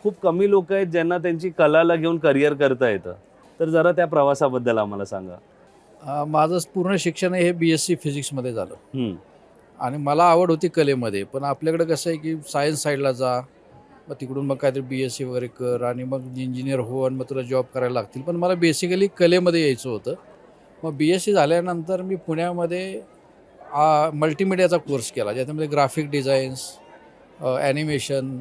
खूप कमी लोक आहेत ज्यांना त्यांची कलाला घेऊन करिअर करता येतं. तर जरा त्या प्रवासाबद्दल आम्हाला सांगा. माझं पूर्ण शिक्षण हे BSc फिजिक्समध्ये झालं हं, आणि मला आवड होती कलेमध्ये. पण आपल्याकडे कसं आहे की सायन्स साईडला जा, मग तिकडून मग काहीतरी BSc वगैरे कर आणि मग इंजिनियर हो आणि मग तुला जॉब करायला लागतील. पण मला बेसिकली कलेमध्ये यायचं होतं. मग BSc झाल्यानंतर मी पुण्यामध्ये मल्टीमीडियाचा कोर्स केला, ज्याच्यामध्ये graphic designs, animation,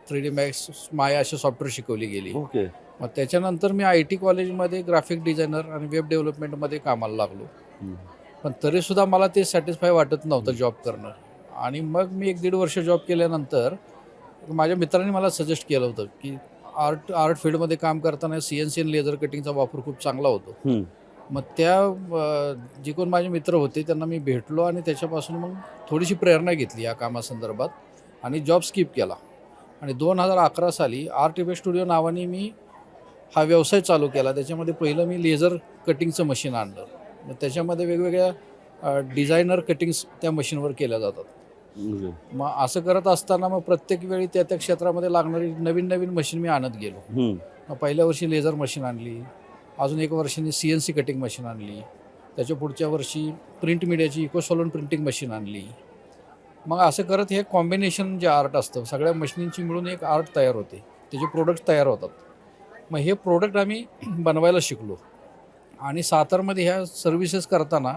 3D max, Maya अशी सॉफ्टवेअर शिकवली गेली. ओके. मग त्याच्यानंतर मी IT कॉलेजमध्ये ग्राफिक डिझायनर आणि वेब डेव्हलपमेंटमध्ये कामाला लागलो. हं, पण तरीसुद्धा मला ते सॅटिस्फाय वाटत नव्हतं जॉब करणं. आणि मग मी 1-1.5 वर्ष जॉब केल्यानंतर माझ्या मित्रांनी मला सजेस्ट केलं होतं की आर्ट आर्ट फील्डमध्ये काम करताना CNC आणि लेझर कटिंगचा वापर खूप चांगला होतो. हं. मग जे कोण माझे मित्र होते त्यांना मी भेटलो आणि त्याच्यापासून मग थोडीशी प्रेरणा घेतली या कामासंदर्भात आणि जॉब स्किप केला. आणि 2011 साली आर्ट इफेक्ट स्टुडिओ नावाने मी हा व्यवसाय चालू केला. त्याच्यामध्ये पहिलं मी लेझर कटिंगचं मशीन आणलं. मग त्याच्यामध्ये वेगवेगळ्या डिझायनर कटिंग्स त्या मशीनवर केल्या जातात. ओके. मग असं करत असताना मग प्रत्येक वेळी त्या त्या क्षेत्रामध्ये लागणारी नवीन नवीन मशीन मी आणत गेलो. हं, मग पहिल्या वर्षी लेझर मशीन आणली, अजून 1 वर्षांनी CNC कटिंग मशीन आणली, त्याच्या पुढच्या वर्षी प्रिंट मीडियाची इकोसॉलिड प्रिंटिंग मशीन आणली. मग असं करत हे कॉम्बिनेशन जे आर्ट असतं सगळ्या मशीनींची मिळून एक आर्ट तयार होते, त्याचे प्रोडक्ट्स तयार होतात. मग हे प्रोडक्ट आम्ही बनवायला शिकलो आणि सातारमध्ये ह्या सर्व्हिसेस करताना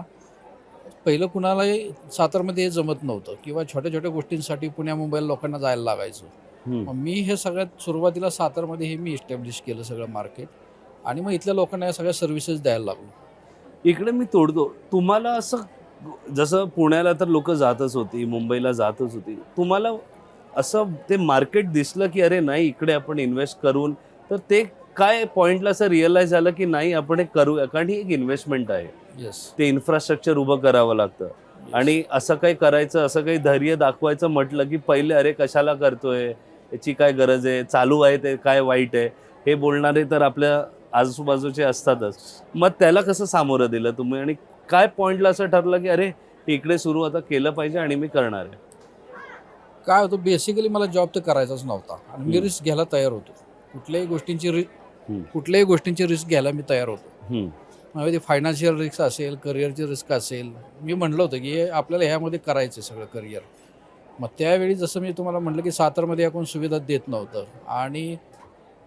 पहिलं कुणालाही सातारमध्ये हे जमत नव्हतं किंवा छोट्या छोट्या गोष्टींसाठी पुण्या मुंबईला लोकांना जायला लागायचं. हं. मग मी हे सगळ्यात सुरुवातीला सातारमध्ये हे मी इस्टॅब्लिश केलं सगळं मार्केट आणि मग इथल्या लोकांना या सगळ्या सर्व्हिसेस द्यायला लागलो. इकडे मी तोडतो. तुम्हाला असं जसं पुण्याला तर लोकं जातच होती, मुंबईला जातच होती. तुम्हाला असं ते मार्केट दिसलं, की अरे नाही इकडे आपण इन्व्हेस्ट करून तर ते काय पॉइंटला असं रिअलाईज झालं, की नाही आपण हे करूया कारण ही एक इन्व्हेस्टमेंट आहे. येस. ते इन्फ्रास्ट्रक्चर उभं करावं लागतं आणि असं काही करायचं, असं काही धैर्य दाखवायचं म्हटलं, की पहिले अरे कशाला करतोय? याची काय गरज आहे? चालू आहे ते काय वाईट आहे? हे बोलणारे तर आपल्या आजूबाजूचे असतातच. मग त्याला कसं सामोरं दिलं तुम्ही आणि काय पॉइंटला असं ठरलं, की अरे इकडे सुरू आता केलं पाहिजे आणि मी करणार आहे? काय होतं बेसिकली मला जॉब तर करायचाच नव्हता आणि मी हं. रिस्क घ्यायला तयार होतो. हं, कुठल्याही गोष्टींची रिस्क घ्यायला मी तयार होतो. हं, मग ते फायनान्शियल रिस्क असेल, करिअरची रिस्क असेल. मी म्हटलं होतं की हे आपल्याला ह्यामध्ये करायचं आहे सगळं करिअर. मग त्यावेळी जसं मी तुम्हाला म्हटलं की सातारमध्ये या कोण सुविधा देत नव्हतं आणि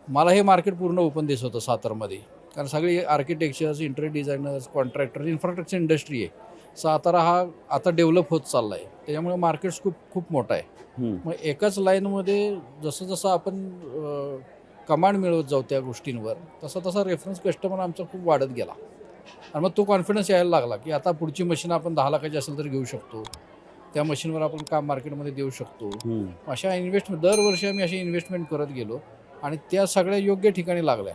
मला हे मार्केट पूर्ण ओपन दिसत होतं सातारमध्ये. कारण सगळे architectures, interior designers, contractor, infrastructure industry आहे. सातारा हा आता डेव्हलप होत चालला आहे. त्याच्यामुळे मार्केट्स खूप खूप मोठं आहे. हं. मग एकाच लाईनमध्ये जसं जसं आपण कमांड मिळवत जाऊ त्या गोष्टींवर, तसा तसा रेफरन्स कस्टमर आमचा खूप वाढत गेला. आणि मग तो कॉन्फिडन्स यायला लागला, की आता पुढची मशीन आपण 10 लाखाची असेल तर घेऊ शकतो. त्या मशीनवर आपण काम मार्केटमध्ये देऊ शकतो. हं. अशा दरवर्षी आम्ही अशी इन्व्हेस्टमेंट करत गेलो आणि त्या सगळ्या योग्य ठिकाणी लागल्या.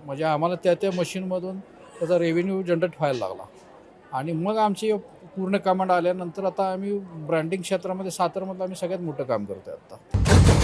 म्हणजे आम्हाला त्या त्या मशीनमधून त्याचा रेव्हेन्यू जनरेट व्हायला लागला. आणि मग आमची पूर्ण कमांड आल्यानंतर आता आम्ही ब्रँडिंग क्षेत्रामध्ये सातारमधलं आम्ही सगळ्यात मोठं काम करतोय आता.